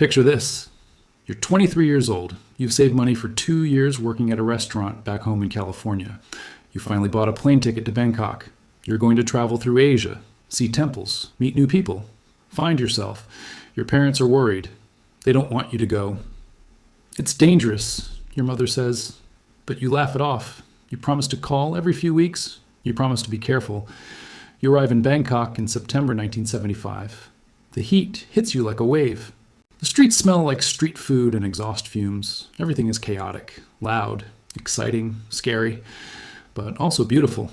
Picture this. You're 23 years old. You've saved money for 2 years working at a restaurant back home in California. You finally bought a plane ticket to Bangkok. You're going to travel through Asia, see temples, meet new people, find yourself. Your parents are worried. They don't want you to go. It's dangerous, your mother says, but you laugh it off. You promise to call every few weeks. You promise to be careful. You arrive in Bangkok in September 1975. The heat hits you like a wave. The streets smell like street food and exhaust fumes. Everything is chaotic, loud, exciting, scary, but also beautiful.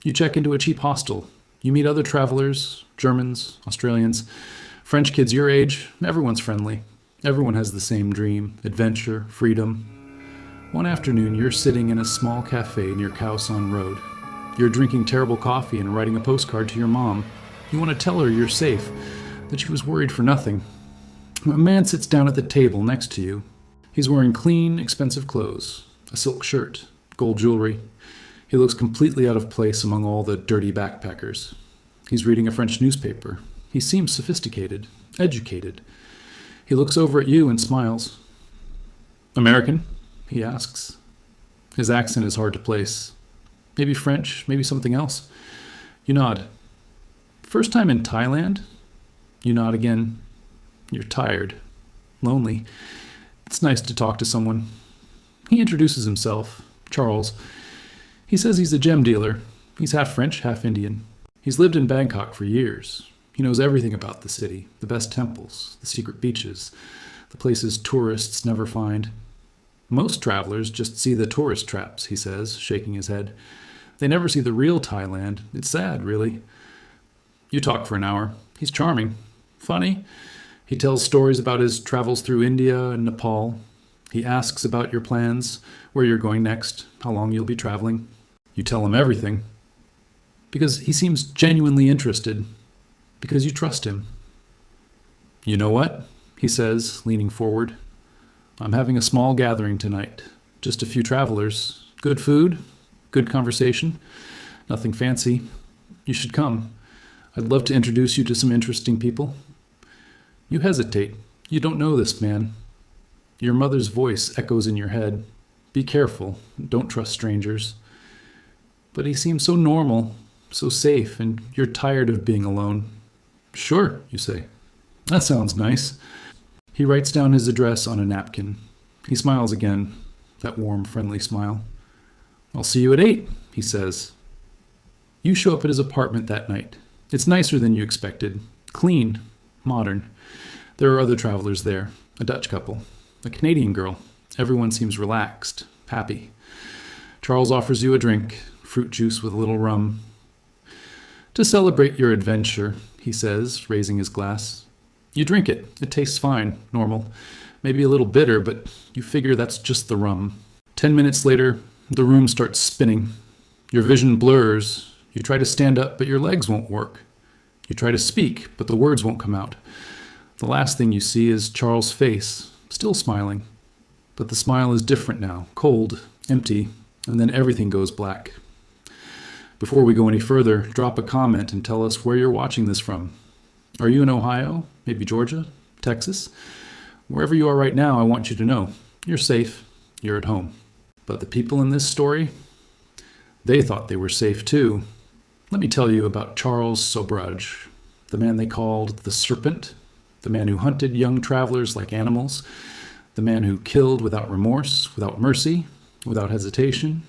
You check into a cheap hostel. You meet other travelers, Germans, Australians, French kids your age. Everyone's friendly. Everyone has the same dream, adventure, freedom. One afternoon, you're sitting in a small cafe near Khao San Road. You're drinking terrible coffee and writing a postcard to your mom. You want to tell her you're safe, that she was worried for nothing. A man sits down at the table next to you. He's wearing clean, expensive clothes, a silk shirt, gold jewelry. He looks completely out of place among all the dirty backpackers. He's reading a French newspaper. He seems sophisticated, educated. He looks over at you and smiles. "American?" he asks. His accent is hard to place. Maybe French, maybe something else. You nod. "First time in Thailand?" You nod again. You're tired, lonely. It's nice to talk to someone. He introduces himself, Charles. He says he's a gem dealer. He's half French, half Indian. He's lived in Bangkok for years. He knows everything about the city, the best temples, the secret beaches, the places tourists never find. Most travelers just see the tourist traps, he says, shaking his head. They never see the real Thailand. It's sad, really. You talk for an hour. He's charming, funny. He tells stories about his travels through India and Nepal. He asks about your plans, where you're going next, how long you'll be traveling. You tell him everything. Because he seems genuinely interested. Because you trust him. "You know what?" he says, leaning forward. "I'm having a small gathering tonight. Just a few travelers. Good food, good conversation. Nothing fancy. You should come. I'd love to introduce you to some interesting people." You hesitate. You don't know this man. Your mother's voice echoes in your head. Be careful. Don't trust strangers. But he seems so normal, so safe, and you're tired of being alone. "Sure," you say. "That sounds nice." He writes down his address on a napkin. He smiles again, that warm, friendly smile. "I'll see you at 8, he says. You show up at his apartment that night. It's nicer than you expected. Clean, modern. There are other travelers there, a Dutch couple, a Canadian girl. Everyone seems relaxed, happy. Charles offers you a drink, fruit juice with a little rum. "To celebrate your adventure," he says, raising his glass. You drink it. It tastes fine, normal. Maybe a little bitter, but you figure that's just the rum. 10 minutes later, the room starts spinning. Your vision blurs. You try to stand up, but your legs won't work. You try to speak, but the words won't come out. The last thing you see is Charles' face, still smiling. But the smile is different now, cold, empty, and then everything goes black. Before we go any further, drop a comment and tell us where you're watching this from. Are you in Ohio? Maybe Georgia? Texas? Wherever you are right now, I want you to know you're safe, you're at home. But the people in this story, they thought they were safe too. Let me tell you about Charles Sobhraj, the man they called the Serpent, the man who hunted young travelers like animals, the man who killed without remorse, without mercy, without hesitation.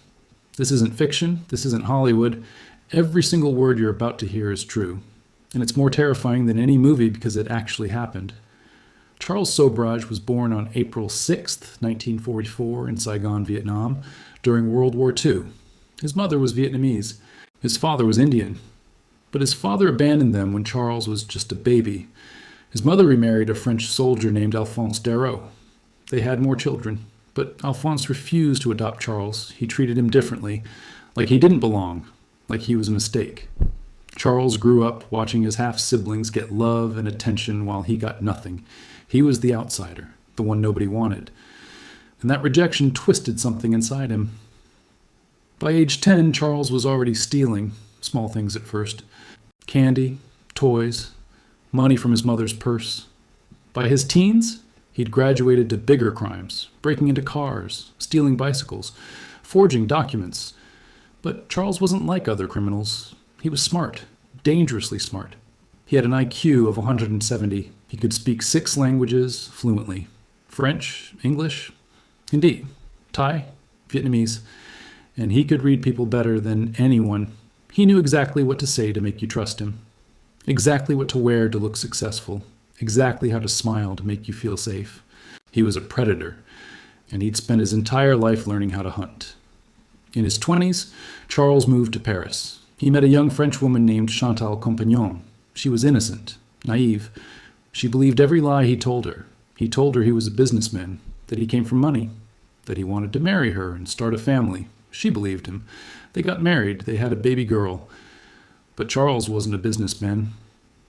This isn't fiction. This isn't Hollywood. Every single word you're about to hear is true. And it's more terrifying than any movie because it actually happened. Charles Sobhraj was born on April 6th, 1944 in Saigon, Vietnam, during World War II. His mother was Vietnamese. His father was Indian. But his father abandoned them when Charles was just a baby. His mother remarried a French soldier named Alphonse Darrow. They had more children, but Alphonse refused to adopt Charles. He treated him differently, like he didn't belong, like he was a mistake. Charles grew up watching his half-siblings get love and attention while he got nothing. He was the outsider, the one nobody wanted. And that rejection twisted something inside him. By age 10, Charles was already stealing, small things at first. Candy, toys, money from his mother's purse. By his teens, he'd graduated to bigger crimes, breaking into cars, stealing bicycles, forging documents. But Charles wasn't like other criminals. He was smart, dangerously smart. He had an IQ of 170. He could speak 6 languages fluently: French, English, Hindi, Thai, Vietnamese, and he could read people better than anyone. He knew exactly what to say to make you trust him, exactly what to wear to look successful, exactly how to smile to make you feel safe. He was a predator, and he'd spent his entire life learning how to hunt. In his 20s, Charles moved to Paris. He met a young French woman named Chantal Compagnon. She was innocent, naive. She believed every lie he told her. He told her he was a businessman, that he came from money, that he wanted to marry her and start a family. She believed him. They got married. They had a baby girl. But Charles wasn't a businessman.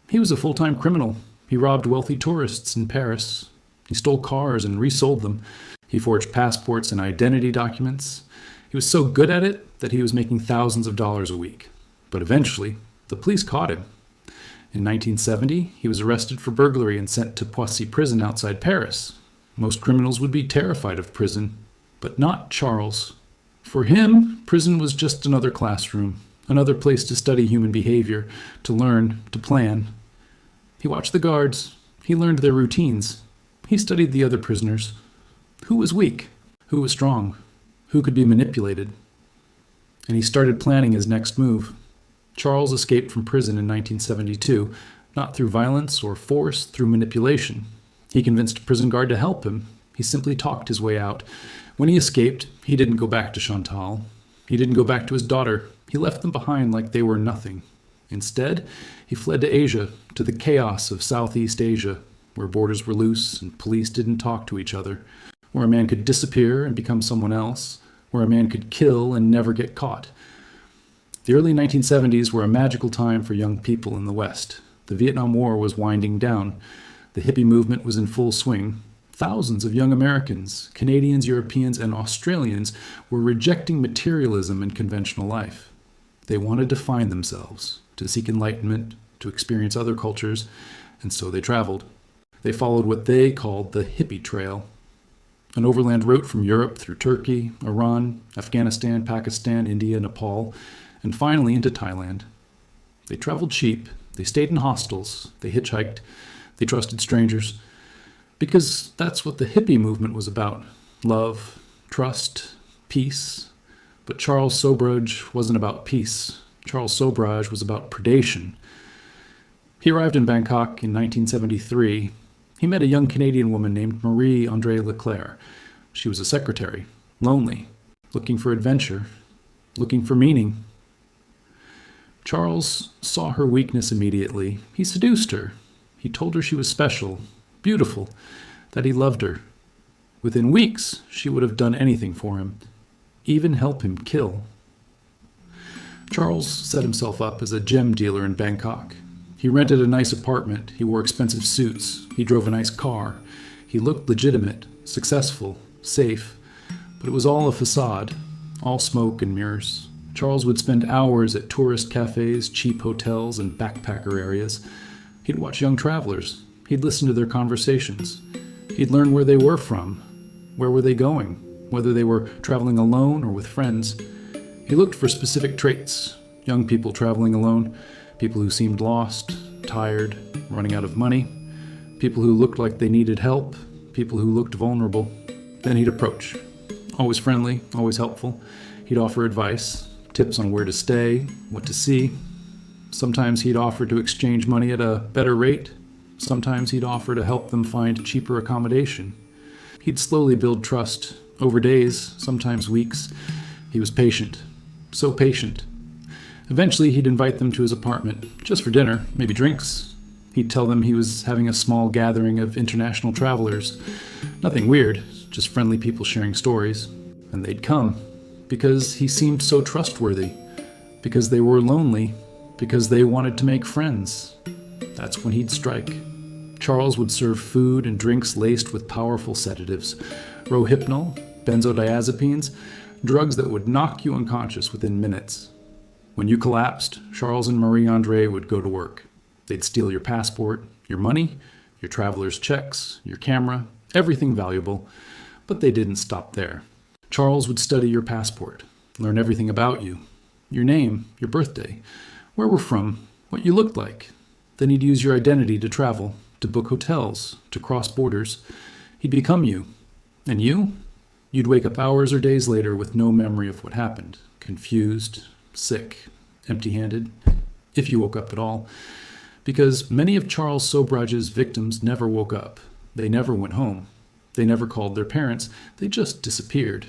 He was a full-time criminal. He robbed wealthy tourists in Paris. He stole cars and resold them. He forged passports and identity documents. He was so good at it that he was making thousands of dollars a week. But eventually, the police caught him. In 1970, he was arrested for burglary and sent to Poissy prison outside Paris. Most criminals would be terrified of prison, but not Charles. For him, prison was just another classroom, another place to study human behavior, to learn, to plan. He watched the guards. He learned their routines. He studied the other prisoners. Who was weak? Who was strong? Who could be manipulated? And he started planning his next move. Charles escaped from prison in 1972, not through violence or force, through manipulation. He convinced a prison guard to help him. He simply talked his way out. When he escaped, he didn't go back to Chantal. He didn't go back to his daughter. He left them behind like they were nothing. Instead, he fled to Asia, to the chaos of Southeast Asia, where borders were loose and police didn't talk to each other, where a man could disappear and become someone else, where a man could kill and never get caught. The early 1970s were a magical time for young people in the West. The Vietnam War was winding down. The hippie movement was in full swing. Thousands of young Americans, Canadians, Europeans, and Australians were rejecting materialism and conventional life. They wanted to find themselves, to seek enlightenment, to experience other cultures, and so they traveled. They followed what they called the hippie trail, an overland route from Europe through Turkey, Iran, Afghanistan, Pakistan, India, Nepal, and finally into Thailand. They traveled cheap, they stayed in hostels, they hitchhiked, they trusted strangers, because that's what the hippie movement was about: love, trust, peace. But Charles Sobhraj wasn't about peace. Charles Sobhraj was about predation. He arrived in Bangkok in 1973. He met a young Canadian woman named Marie-Andrée Leclerc. She was a secretary, lonely, looking for adventure, looking for meaning. Charles saw her weakness immediately. He seduced her. He told her she was special, beautiful, that he loved her. Within weeks, she would have done anything for him, even help him kill. Charles set himself up as a gem dealer in Bangkok. He rented a nice apartment. He wore expensive suits. He drove a nice car. He looked legitimate, successful, safe, but it was all a facade, all smoke and mirrors. Charles would spend hours at tourist cafes, cheap hotels, and backpacker areas. He'd watch young travelers. He'd listen to their conversations. He'd learn where they were from, where were they going, whether they were traveling alone or with friends. He looked for specific traits: young people traveling alone, people who seemed lost, tired, running out of money, people who looked like they needed help, people who looked vulnerable. Then he'd approach. Always friendly, always helpful. He'd offer advice, tips on where to stay, what to see. Sometimes he'd offer to exchange money at a better rate. Sometimes he'd offer to help them find cheaper accommodation. He'd slowly build trust, over days, sometimes weeks. He was patient, so patient. Eventually, he'd invite them to his apartment, just for dinner, maybe drinks. He'd tell them he was having a small gathering of international travelers. Nothing weird, just friendly people sharing stories. And they'd come, because he seemed so trustworthy, because they were lonely, because they wanted to make friends. That's when he'd strike. Charles would serve food and drinks laced with powerful sedatives, rohypnol, benzodiazepines, drugs that would knock you unconscious within minutes. When you collapsed, Charles and Marie-Andrée would go to work. They'd steal your passport, your money, your traveler's checks, your camera, everything valuable. But they didn't stop there. Charles would study your passport, learn everything about you, your name, your birthday, where we're from, what you looked like. Then he'd use your identity to travel, to book hotels, to cross borders. He'd become you. And you? You'd wake up hours or days later with no memory of what happened, confused, sick, empty-handed, if you woke up at all. Because many of Charles Sobhraj's victims never woke up. They never went home. They never called their parents. They just disappeared.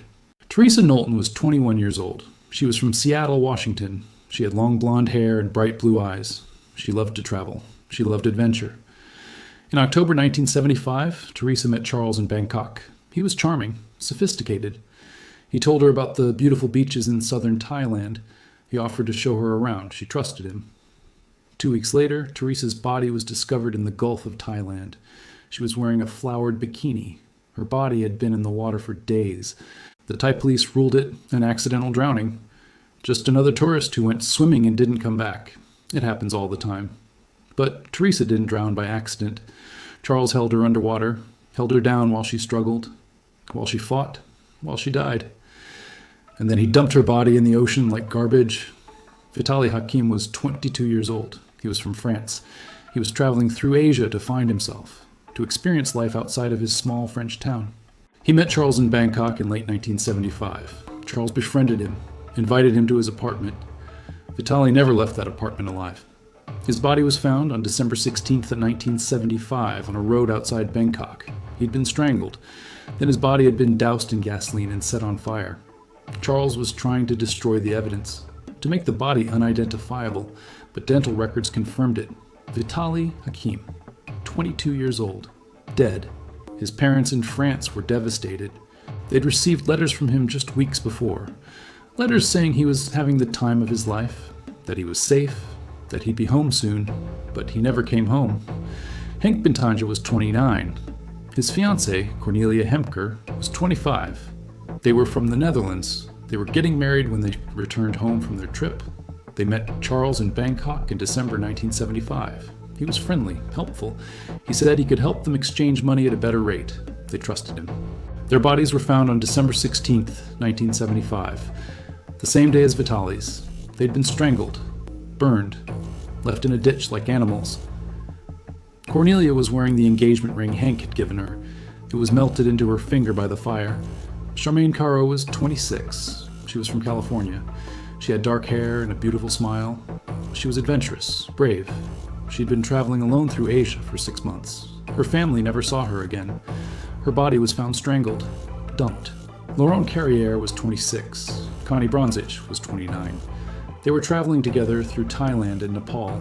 Teresa Knowlton was 21 years old. She was from Seattle, Washington. She had long blonde hair and bright blue eyes. She loved to travel. She loved adventure. In October 1975, Teresa met Charles in Bangkok. He was charming, sophisticated. He told her about the beautiful beaches in southern Thailand. He offered to show her around. She trusted him. 2 weeks later, Teresa's body was discovered in the Gulf of Thailand. She was wearing a flowered bikini. Her body had been in the water for days. The Thai police ruled it an accidental drowning. Just another tourist who went swimming and didn't come back. It happens all the time. But Teresa didn't drown by accident. Charles held her underwater, held her down while she struggled, while she fought, while she died. And then he dumped her body in the ocean like garbage. Vitaly Hakim was 22 years old. He was from France. He was traveling through Asia to find himself, to experience life outside of his small French town. He met Charles in Bangkok in late 1975. Charles befriended him, invited him to his apartment. Vitaly never left that apartment alive. His body was found on December 16th of 1975 on a road outside Bangkok. He'd been strangled. Then his body had been doused in gasoline and set on fire. Charles was trying to destroy the evidence, to make the body unidentifiable, but dental records confirmed it. Vitaly Hakim, 22 years old, dead. His parents in France were devastated. They'd received letters from him just weeks before. Letters saying he was having the time of his life, that he was safe, that he'd be home soon, but he never came home. Henk Bintanja was 29. His fiancée, Cornelia Hemker, was 25. They were from the Netherlands. They were getting married when they returned home from their trip. They met Charles in Bangkok in December 1975. He was friendly, helpful. He said he could help them exchange money at a better rate. They trusted him. Their bodies were found on December 16th, 1975, the same day as Vitaly's. They'd been strangled, burned, left in a ditch like animals. Cornelia was wearing the engagement ring Hank had given her. It was melted into her finger by the fire. Charmaine Caro was 26. She was from California. She had dark hair and a beautiful smile. She was adventurous, brave. She'd been traveling alone through Asia for 6 months. Her family never saw her again. Her body was found strangled, dumped. Laurent Carrière was 26. Connie Bronzich was 29. They were traveling together through Thailand and Nepal.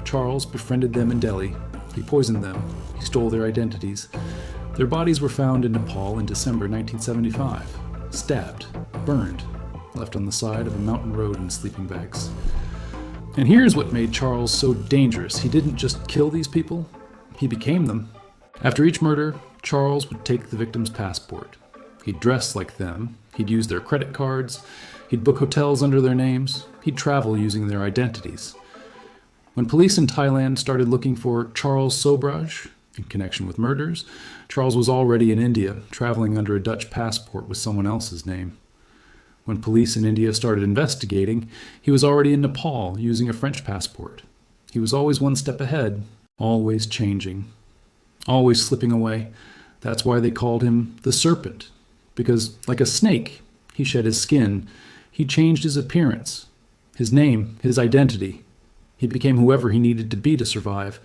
Charles befriended them in Delhi. He poisoned them. He stole their identities. Their bodies were found in Nepal in December 1975. Stabbed, burned, left on the side of a mountain road in sleeping bags. And here's what made Charles so dangerous. He didn't just kill these people, he became them. After each murder, Charles would take the victim's passport. He'd dress like them. He'd use their credit cards. He'd book hotels under their names. He'd travel using their identities. When police in Thailand started looking for Charles Sobhraj in connection with murders, Charles was already in India, traveling under a Dutch passport with someone else's name. When police in India started investigating, he was already in Nepal using a French passport. He was always one step ahead, always changing, always slipping away. That's why they called him the Serpent, because like a snake, he shed his skin. He changed his appearance, his name, his identity. He became whoever he needed to be to survive,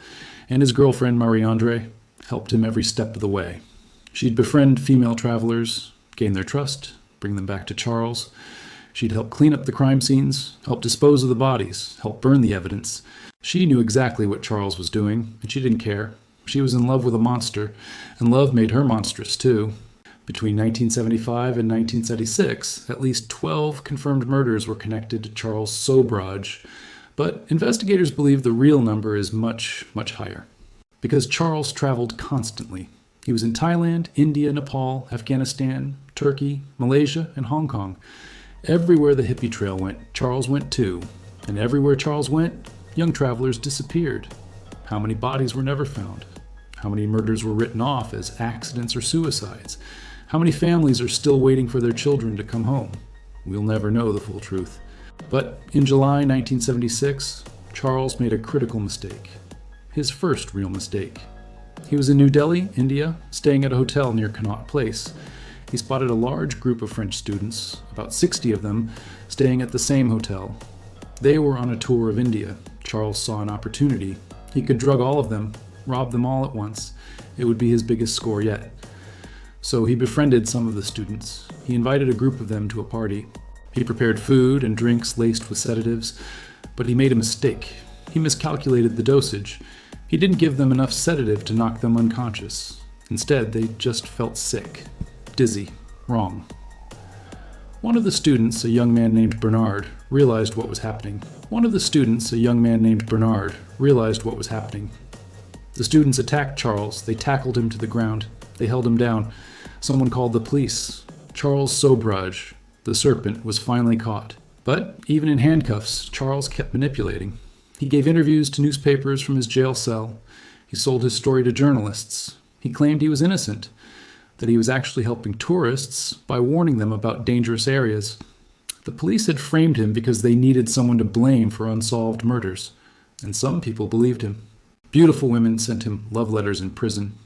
and his girlfriend, Marie-Andre, helped him every step of the way. She'd befriend female travelers, gain their trust, bring them back to Charles. She'd help clean up the crime scenes, help dispose of the bodies, help burn the evidence. She knew exactly what Charles was doing, and she didn't care. She was in love with a monster, and love made her monstrous too. Between 1975 and 1976, at least 12 confirmed murders were connected to Charles Sobhraj, but investigators believe the real number is much, much higher. Because Charles traveled constantly. He was in Thailand, India, Nepal, Afghanistan, Turkey, Malaysia, and Hong Kong. Everywhere the hippie trail went, Charles went too. And everywhere Charles went, young travelers disappeared. How many bodies were never found? How many murders were written off as accidents or suicides? How many families are still waiting for their children to come home? We'll never know the full truth. But in July 1976, Charles made a critical mistake. His first real mistake. He was in New Delhi, India, staying at a hotel near Connaught Place. He spotted a large group of French students, about 60 of them, staying at the same hotel. They were on a tour of India. Charles saw an opportunity. He could drug all of them, rob them all at once. It would be his biggest score yet. So he befriended some of the students. He invited a group of them to a party. He prepared food and drinks laced with sedatives, but he made a mistake. He miscalculated the dosage. He didn't give them enough sedative to knock them unconscious. Instead, they just felt sick, dizzy, wrong. One of the students, a young man named Bernard, realized what was happening. The students attacked Charles. They tackled him to the ground. They held him down. Someone called the police. Charles Sobhraj, the Serpent, was finally caught. But even in handcuffs, Charles kept manipulating. He gave interviews to newspapers from his jail cell. He sold his story to journalists. He claimed he was innocent, that he was actually helping tourists by warning them about dangerous areas. The police had framed him because they needed someone to blame for unsolved murders, and some people believed him. Beautiful women sent him love letters in prison.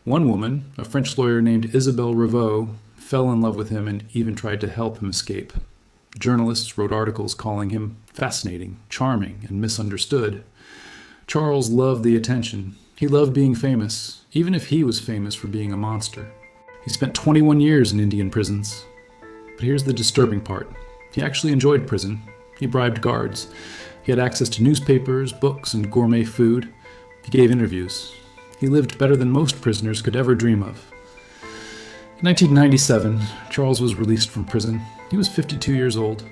One woman, a French lawyer named Isabelle Revaux, fell in love with him and even tried to help him escape. Journalists wrote articles calling him fascinating, charming, and misunderstood. Charles loved the attention. He loved being famous, even if he was famous for being a monster. He spent 21 years in Indian prisons. But here's the disturbing part. He actually enjoyed prison. He bribed guards. He had access to newspapers, books, and gourmet food. He gave interviews. He lived better than most prisoners could ever dream of. In 1997, Charles was released from prison. He was 52 years old.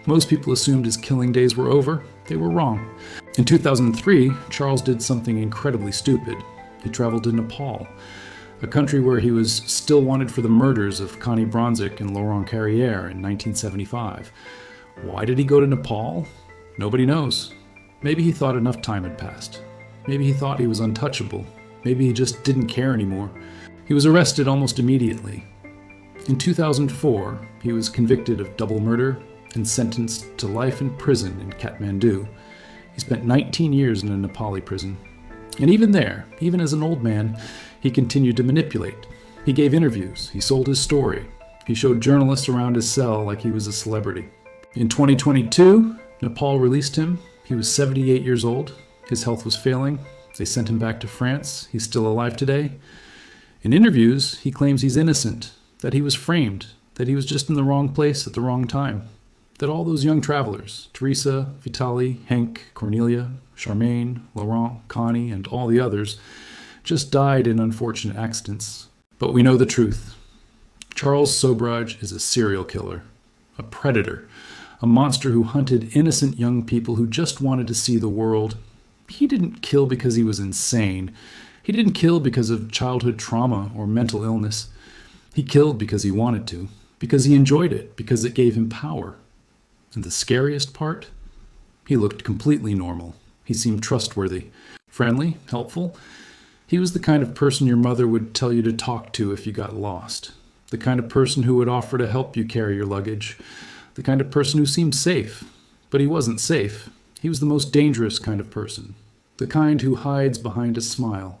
Most people assumed his killing days were over. They were wrong. In 2003, Charles did something incredibly stupid. He traveled to Nepal, a country where he was still wanted for the murders of Connie Bronzik and Laurent Carrière in 1975. Why did he go to Nepal? Nobody knows. Maybe he thought enough time had passed. Maybe he thought he was untouchable. Maybe he just didn't care anymore. He was arrested almost immediately. In 2004, he was convicted of double murder and sentenced to life in prison in Kathmandu. He spent 19 years in a Nepali prison. And even there, even as an old man, he continued to manipulate. He gave interviews. He sold his story. He showed journalists around his cell like he was a celebrity. In 2022, Nepal released him. He was 78 years old. His health was failing. They sent him back to France. He's still alive today. In interviews, he claims he's innocent, that he was framed, that he was just in the wrong place at the wrong time, that all those young travelers, Teresa, Vitali, Henk, Cornelia, Charmaine, Laurent, Connie, and all the others, just died in unfortunate accidents. But we know the truth. Charles Sobhraj is a serial killer, a predator, a monster who hunted innocent young people who just wanted to see the world. He didn't kill because he was insane. He didn't kill because of childhood trauma or mental illness. He killed because he wanted to, because he enjoyed it, because it gave him power. And the scariest part? He looked completely normal. He seemed trustworthy, friendly, helpful. He was the kind of person your mother would tell you to talk to if you got lost. The kind of person who would offer to help you carry your luggage. The kind of person who seemed safe. But he wasn't safe. He was the most dangerous kind of person. The kind who hides behind a smile.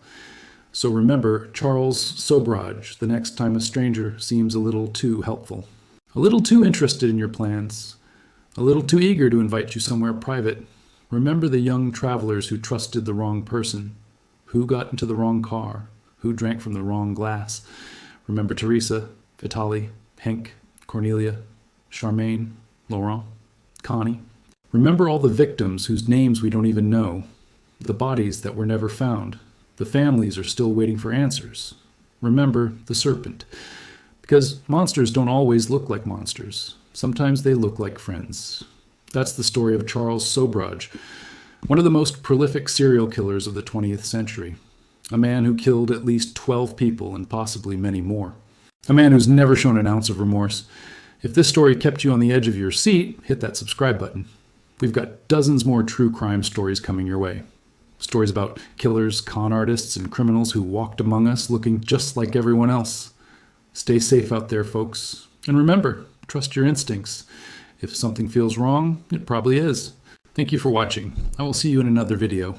So remember Charles Sobhraj the next time a stranger seems a little too helpful. A little too interested in your plans. A little too eager to invite you somewhere private. Remember the young travelers who trusted the wrong person. Who got into the wrong car. Who drank from the wrong glass. Remember Teresa, Vitali, Henk, Cornelia, Charmaine, Laurent, Connie. Remember all the victims whose names we don't even know. The bodies that were never found. The families are still waiting for answers. Remember the Serpent. Because monsters don't always look like monsters. Sometimes they look like friends. That's the story of Charles Sobhraj, one of the most prolific serial killers of the 20th century. A man who killed at least 12 people and possibly many more. A man who's never shown an ounce of remorse. If this story kept you on the edge of your seat, hit that subscribe button. We've got dozens more true crime stories coming your way. Stories about killers, con artists, and criminals who walked among us looking just like everyone else. Stay safe out there, folks. And remember, trust your instincts. If something feels wrong, it probably is. Thank you for watching. I will see you in another video.